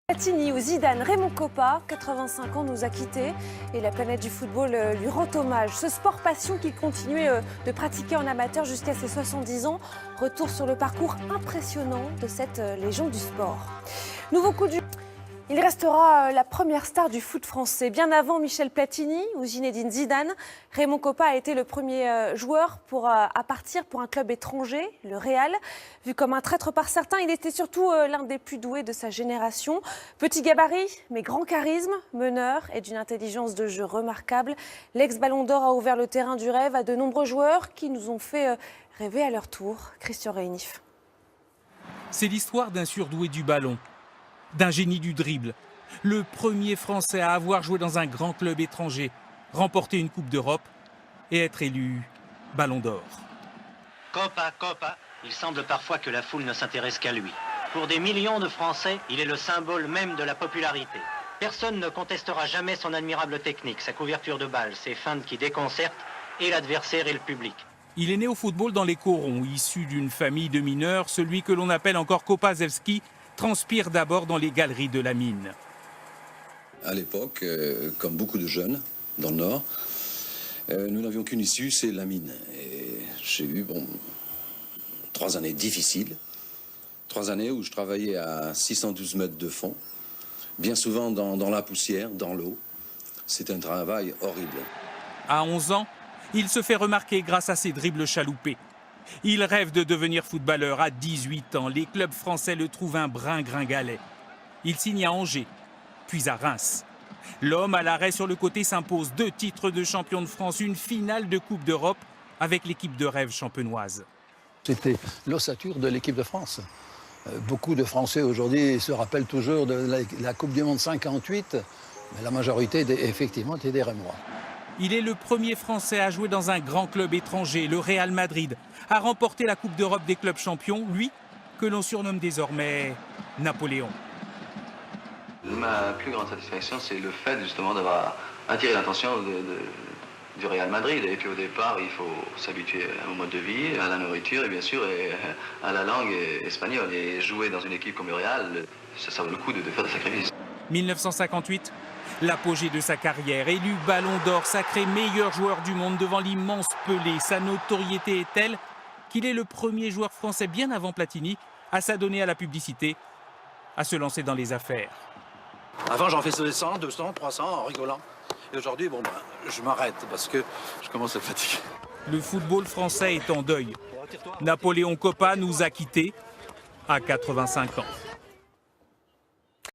Platini ou Zidane, Raymond Kopa, 85 ans, nous a quittés et la planète du football lui rend hommage. Ce sport passion qu'il continuait de pratiquer en amateur jusqu'à ses 70 ans, retour sur le parcours impressionnant de cette légende du sport. Nouveau coup du... Il restera la première star du foot français. Bien avant Michel Platini ou Zinedine Zidane, Raymond Kopa a été le premier joueur à partir pour un club étranger, le Real. Vu comme un traître par certains, il était surtout l'un des plus doués de sa génération. Petit gabarit, mais grand charisme, meneur et d'une intelligence de jeu remarquable. L'ex-Ballon d'Or a ouvert le terrain du rêve à de nombreux joueurs qui nous ont fait rêver à leur tour. Christian Réunif. C'est l'histoire d'un surdoué du ballon, d'un génie du dribble, le premier Français à avoir joué dans un grand club étranger, remporter une Coupe d'Europe et être élu Ballon d'Or. Kopa, Kopa, il semble parfois que la foule ne s'intéresse qu'à lui. Pour des millions de Français, il est le symbole même de la popularité. Personne ne contestera jamais son admirable technique, sa couverture de balle, ses feintes qui déconcertent et l'adversaire et le public. Il est né au football dans les corons, issu d'une famille de mineurs, celui que l'on appelle encore Kopaszewski, transpire d'abord dans les galeries de la mine. À l'époque, comme beaucoup de jeunes dans le Nord, nous n'avions qu'une issue, c'est la mine. Et j'ai eu 3 années difficiles, 3 années où je travaillais à 612 mètres de fond, bien souvent dans la poussière, dans l'eau. C'est un travail horrible. À 11 ans, il se fait remarquer grâce à ses dribbles chaloupés. Il rêve de devenir footballeur. À 18 ans, les clubs français le trouvent un brin gringalet. Il signe à Angers, puis à Reims. L'homme à l'arrêt sur le côté s'impose 2 titres de champion de France, une finale de Coupe d'Europe avec l'équipe de rêve champenoise. C'était l'ossature de l'équipe de France. Beaucoup de Français aujourd'hui se rappellent toujours de la Coupe du Monde 58, mais la majorité, effectivement, étaient des Rémois. Il est le premier Français à jouer dans un grand club étranger, le Real Madrid, à remporter la Coupe d'Europe des clubs champions, lui, que l'on surnomme désormais Napoléon. Ma plus grande satisfaction, c'est le fait justement d'avoir attiré l'attention du Real Madrid. Et puis au départ, il faut s'habituer au mode de vie, à la nourriture et bien sûr à la langue espagnole. Et jouer dans une équipe comme le Real, ça vaut le coup de faire des sacrifices. 1958, l'apogée de sa carrière, élu Ballon d'Or, sacré meilleur joueur du monde devant l'immense Pelé. Sa notoriété est telle qu'il est le premier joueur français, bien avant Platini, à s'adonner à la publicité, à se lancer dans les affaires. Avant, j'en faisais 100, 200, 300 en rigolant. Et aujourd'hui, je m'arrête parce que je commence à fatiguer. Le football français est en deuil. Napoléon Kopa nous a quittés à 85 ans.